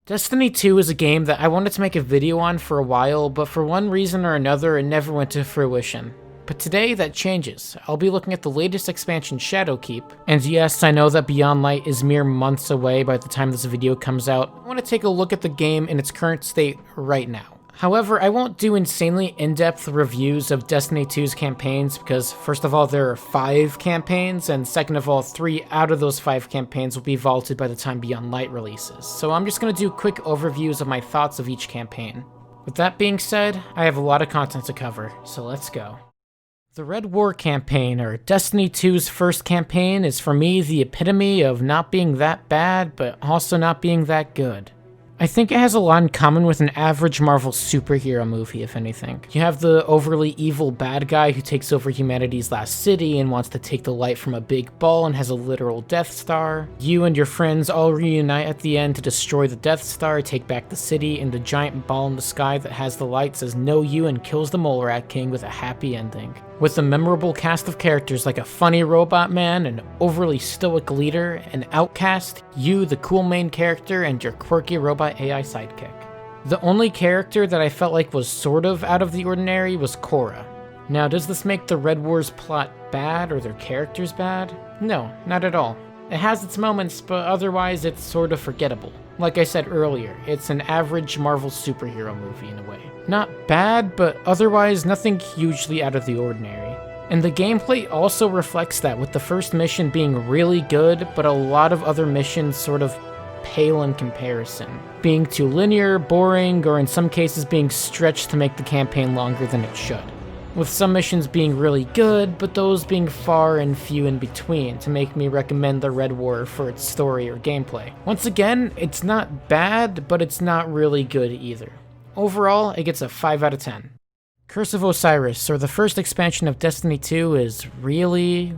Destiny 2 is a game that I wanted to make a video on for a while, but for one reason or another it never went to fruition. But today that changes. I'll be looking at the latest expansion, Shadowkeep, and yes, I know that Beyond Light is mere months away by the time this video comes out. I want to take a look at the game in its current state right now. However, I won't do insanely in-depth reviews of Destiny 2's campaigns because, first of all, there are 5 campaigns, and second of all, 3 out of those 5 campaigns will be vaulted by the time Beyond Light releases. So I'm just going to do quick overviews of my thoughts of each campaign. With that being said, I have a lot of content to cover, so let's go. The Red War campaign, or Destiny 2's first campaign, is for me the epitome of not being that bad, but also not being that good. I think it has a lot in common with an average Marvel superhero movie, if anything. You have the overly evil bad guy who takes over humanity's last city and wants to take the light from a big ball and has a literal Death Star. You and your friends all reunite at the end to destroy the Death Star, take back the city, and the giant ball in the sky that has the light says "No You" and kills the Mole Rat King with a happy ending. With a memorable cast of characters like a funny robot man, an overly stoic leader, an outcast, you, the cool main character, and your quirky robot AI sidekick. The only character that I felt like was sort of out of the ordinary was Cora. Now, does this make the Red War's plot bad or their characters bad? No, not at all. It has its moments, but otherwise it's sort of forgettable. Like I said earlier, it's an average Marvel superhero movie in a way. Not bad, but otherwise nothing hugely out of the ordinary. And the gameplay also reflects that, with the first mission being really good, but a lot of other missions sort of pale in comparison. Being too linear, boring, or in some cases being stretched to make the campaign longer than it should. With some missions being really good, but those being far and few in between to make me recommend the Red War for its story or gameplay. Once again, it's not bad, but it's not really good either. Overall, it gets a 5 out of 10. Curse of Osiris, or the first expansion of Destiny 2, is really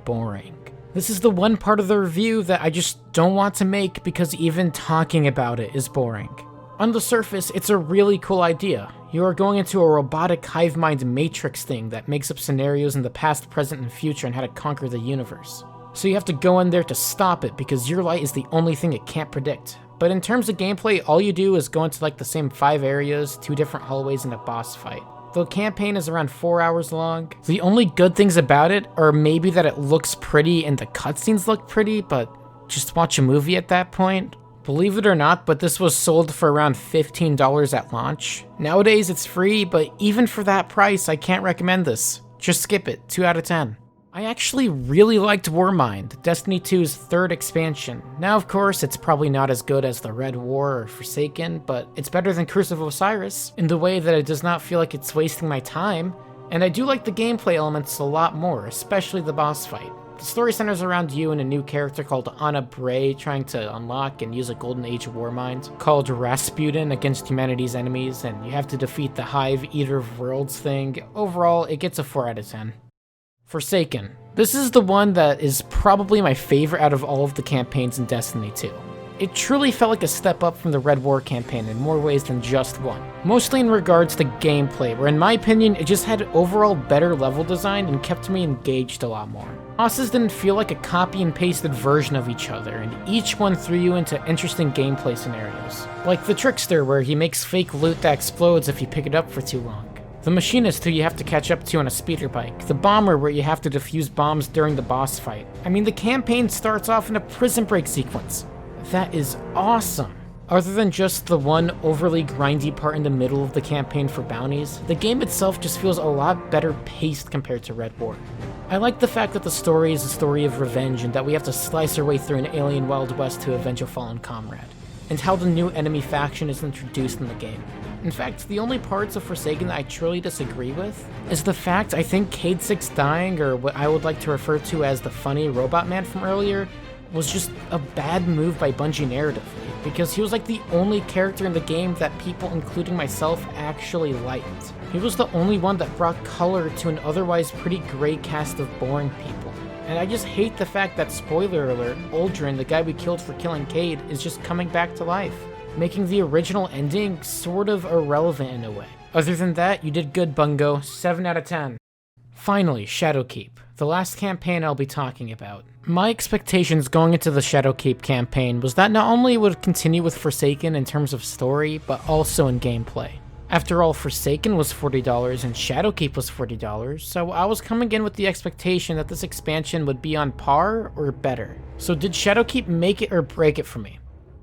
boring. This is the one part of the review that I just don't want to make because even talking about it is boring. On the surface, it's a really cool idea. You are going into a robotic hive mind matrix thing that makes up scenarios in the past, present, and future on how to conquer the universe. So you have to go in there to stop it because your light is the only thing it can't predict. But in terms of gameplay, all you do is go into like the same 5 areas, 2 different hallways, and a boss fight. The campaign is around 4 hours long. The only good things about it are maybe that it looks pretty and the cutscenes look pretty, but just watch a movie at that point. Believe it or not, but this was sold for around $15 at launch. Nowadays it's free, but even for that price, I can't recommend this. Just skip it, 2 out of 10. I actually really liked Warmind, Destiny 2's 3rd expansion. Now of course, it's probably not as good as the Red War or Forsaken, but it's better than Curse of Osiris, in the way that it does not feel like it's wasting my time. And I do like the gameplay elements a lot more, especially the boss fight. The story centers around you and a new character called Anna Bray trying to unlock and use a Golden Age Warmind called Rasputin against humanity's enemies, and you have to defeat the Hive Eater of Worlds thing. Overall, it gets a 4 out of 10. Forsaken. This is the one that is probably my favorite out of all of the campaigns in Destiny 2. It truly felt like a step up from the Red War campaign in more ways than just one. Mostly in regards to gameplay, where in my opinion, it just had overall better level design and kept me engaged a lot more. Bosses didn't feel like a copy and pasted version of each other, and each one threw you into interesting gameplay scenarios. Like the Trickster, where he makes fake loot that explodes if you pick it up for too long. The Machinist, who you have to catch up to on a speeder bike. The Bomber, where you have to defuse bombs during the boss fight. I mean, the campaign starts off in a prison break sequence. That is awesome. Other than just the one overly grindy part in the middle of the campaign for bounties, the game itself just feels a lot better paced compared to Red War. I like the fact that the story is a story of revenge and that we have to slice our way through an alien Wild West to avenge a fallen comrade, and how the new enemy faction is introduced in the game. In fact, the only parts of Forsaken that I truly disagree with is the fact I think Cayde 6 dying, or what I would like to refer to as the funny robot man from earlier, was just a bad move by Bungie narratively, because he was like the only character in the game that people, including myself, actually liked. He was the only one that brought color to an otherwise pretty gray cast of boring people. And I just hate the fact that, spoiler alert, Uldren, the guy we killed for killing Cayde, is just coming back to life, making the original ending sort of irrelevant in a way. Other than that, you did good, Bungo. 7 out of 10. Finally, Shadowkeep. the last campaign I'll be talking about. My expectations going into the Shadowkeep campaign was that not only would it continue with Forsaken in terms of story, but also in gameplay. After all, Forsaken was $40 and Shadowkeep was $40, so I was coming in with the expectation that this expansion would be on par or better. So did Shadowkeep make it or break it for me?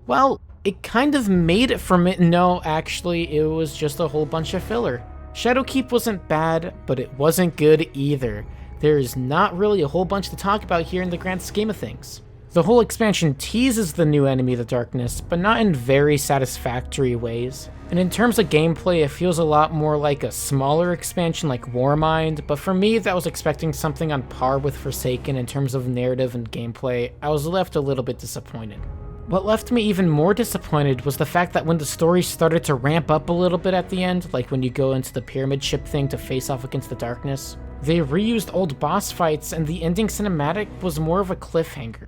Well, it kind of made it for me. No, actually, it was just a whole bunch of filler. Shadowkeep wasn't bad, but it wasn't good either. There's not really a whole bunch to talk about here in the grand scheme of things. The whole expansion teases the new enemy of the darkness, but not in very satisfactory ways. And in terms of gameplay, it feels a lot more like a smaller expansion like Warmind, but for me that was expecting something on par with Forsaken in terms of narrative and gameplay. I was left a little bit disappointed. What left me even more disappointed was the fact that when the story started to ramp up a little bit at the end, like when you go into the pyramid ship thing to face off against the darkness, they reused old boss fights and the ending cinematic was more of a cliffhanger.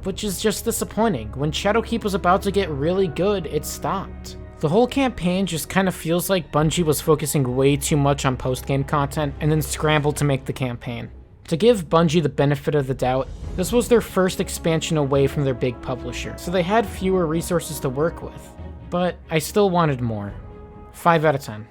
Which is just disappointing. When Shadowkeep was about to get really good, it stopped. The whole campaign just kind of feels like Bungie was focusing way too much on post-game content and then scrambled to make the campaign. To give Bungie the benefit of the doubt, this was their first expansion away from their big publisher, so they had fewer resources to work with. But I still wanted more. 5 out of 10.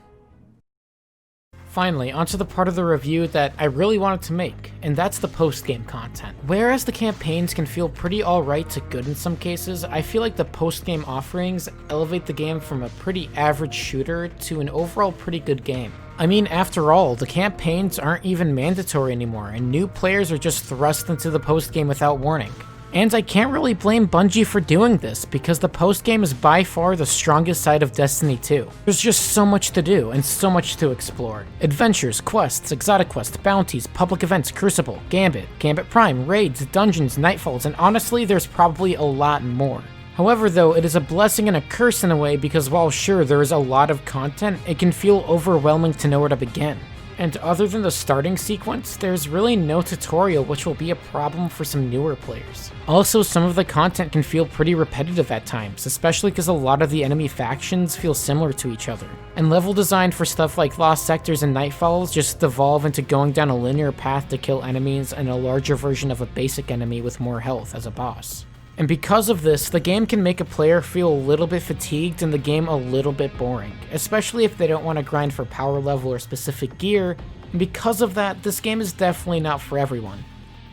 Finally, onto the part of the review that I really wanted to make, and that's the post-game content. Whereas the campaigns can feel pretty alright to good in some cases, I feel like the post-game offerings elevate the game from a pretty average shooter to an overall pretty good game. I mean, after all, the campaigns aren't even mandatory anymore, and new players are just thrust into the post-game without warning. And I can't really blame Bungie for doing this, because the post-game is by far the strongest side of Destiny 2. There's just so much to do, and so much to explore. Adventures, quests, exotic quests, bounties, public events, Crucible, Gambit, Gambit Prime, raids, dungeons, nightfalls, and honestly, there's probably a lot more. However though, it is a blessing and a curse in a way, because while sure there is a lot of content, it can feel overwhelming to know where to begin. And other than the starting sequence, there's really no tutorial, which will be a problem for some newer players. Also, some of the content can feel pretty repetitive at times, especially because a lot of the enemy factions feel similar to each other. And level design for stuff like Lost Sectors and Nightfalls just devolve into going down a linear path to kill enemies and a larger version of a basic enemy with more health as a boss. And because of this, the game can make a player feel a little bit fatigued and the game a little bit boring, especially if they don't want to grind for power level or specific gear, and because of that, this game is definitely not for everyone.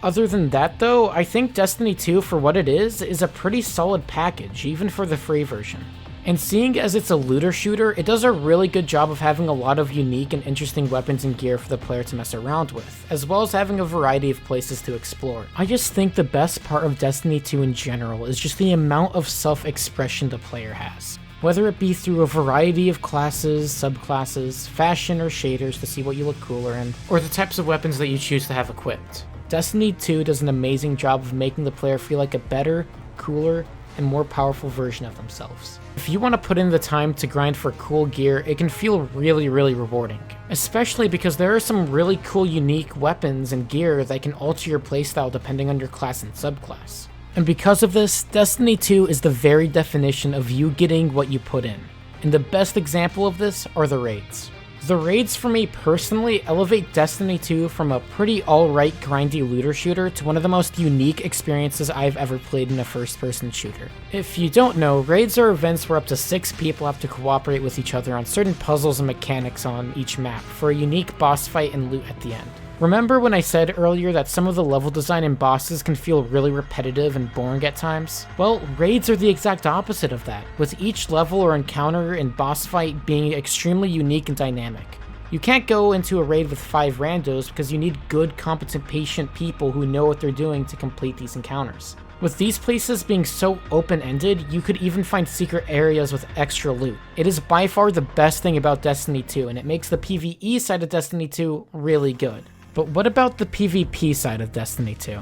Other than that though, I think Destiny 2 for what it is a pretty solid package, even for the free version. And seeing as it's a looter shooter, it does a really good job of having a lot of unique and interesting weapons and gear for the player to mess around with, as well as having a variety of places to explore. I just think the best part of Destiny 2 in general is just the amount of self-expression the player has. Whether it be through a variety of classes, subclasses, fashion, or shaders to see what you look cooler in, or the types of weapons that you choose to have equipped. Destiny 2 does an amazing job of making the player feel like a better, cooler, and more powerful version of themselves. If you want to put in the time to grind for cool gear, it can feel really rewarding. Especially because there are some really cool unique weapons and gear that can alter your playstyle depending on your class and subclass. And because of this, Destiny 2 is the very definition of you getting what you put in. And the best example of this are the raids. The raids for me personally elevate Destiny 2 from a pretty alright grindy looter shooter to one of the most unique experiences I've ever played in a first-person shooter. If you don't know, raids are events where up to 6 people have to cooperate with each other on certain puzzles and mechanics on each map for a unique boss fight and loot at the end. Remember when I said earlier that some of the level design and bosses can feel really repetitive and boring at times? Well, raids are the exact opposite of that, with each level or encounter and boss fight being extremely unique and dynamic. You can't go into a raid with 5 randos because you need good, competent, patient people who know what they're doing to complete these encounters. With these places being so open-ended, you could even find secret areas with extra loot. It is by far the best thing about Destiny 2, and it makes the PvE side of Destiny 2 really good. But what about the PvP side of Destiny 2?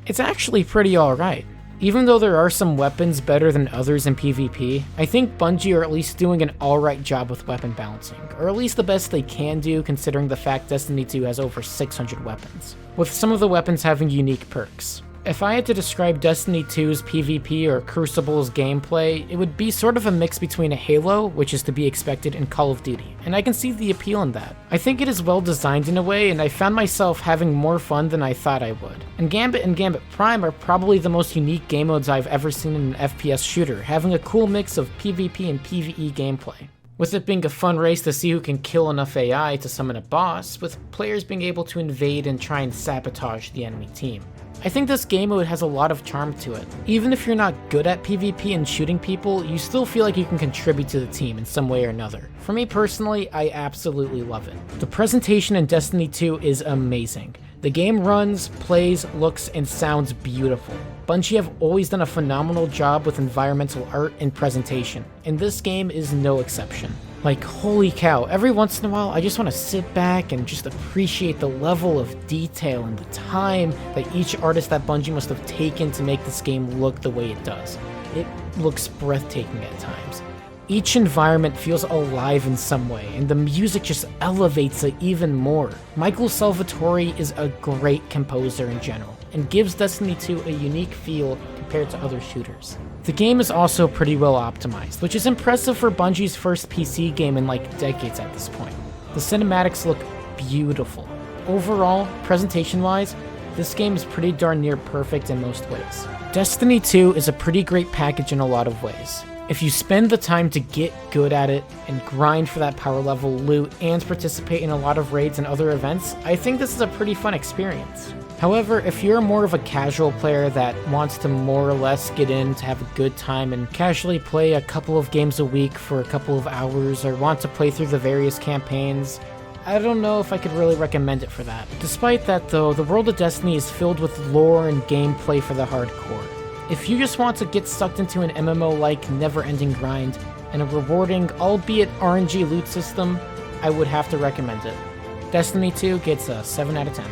It's actually pretty alright. Even though there are some weapons better than others in PvP, I think Bungie are at least doing an alright job with weapon balancing, or at least the best they can do considering the fact Destiny 2 has over 600 weapons, with some of the weapons having unique perks. If I had to describe Destiny 2's PvP or Crucible's gameplay, it would be sort of a mix between a Halo, which is to be expected, and Call of Duty, and I can see the appeal in that. I think it is well designed in a way, and I found myself having more fun than I thought I would. And Gambit Prime are probably the most unique game modes I've ever seen in an FPS shooter, having a cool mix of PvP and PvE gameplay. With it being a fun race to see who can kill enough AI to summon a boss, with players being able to invade and try and sabotage the enemy team. I think this game mode has a lot of charm to it. Even if you're not good at PvP and shooting people, you still feel like you can contribute to the team in some way or another. For me personally, I absolutely love it. The presentation in Destiny 2 is amazing. The game runs, plays, looks, and sounds beautiful. Bungie have always done a phenomenal job with environmental art and presentation, and this game is no exception. Like, holy cow, every once in a while I just want to sit back and just appreciate the level of detail and the time that each artist at Bungie must have taken to make this game look the way it does. It looks breathtaking at times. Each environment feels alive in some way, and the music just elevates it even more. Michael Salvatore is a great composer in general, and gives Destiny 2 a unique feel compared to other shooters. The game is also pretty well optimized, which is impressive for Bungie's first PC game in like decades at this point. The cinematics look beautiful. Overall, presentation-wise, this game is pretty darn near perfect in most ways. Destiny 2 is a pretty great package in a lot of ways. If you spend the time to get good at it and grind for that power level loot and participate in a lot of raids and other events, I think this is a pretty fun experience. However, if you're more of a casual player that wants to more or less get in to have a good time and casually play a couple of games a week for a couple of hours, or want to play through the various campaigns, I don't know if I could really recommend it for that. Despite that though, the world of Destiny is filled with lore and gameplay for the hardcore. If you just want to get sucked into an MMO-like never-ending grind and a rewarding, albeit RNG loot system, I would have to recommend it. Destiny 2 gets a 7 out of 10.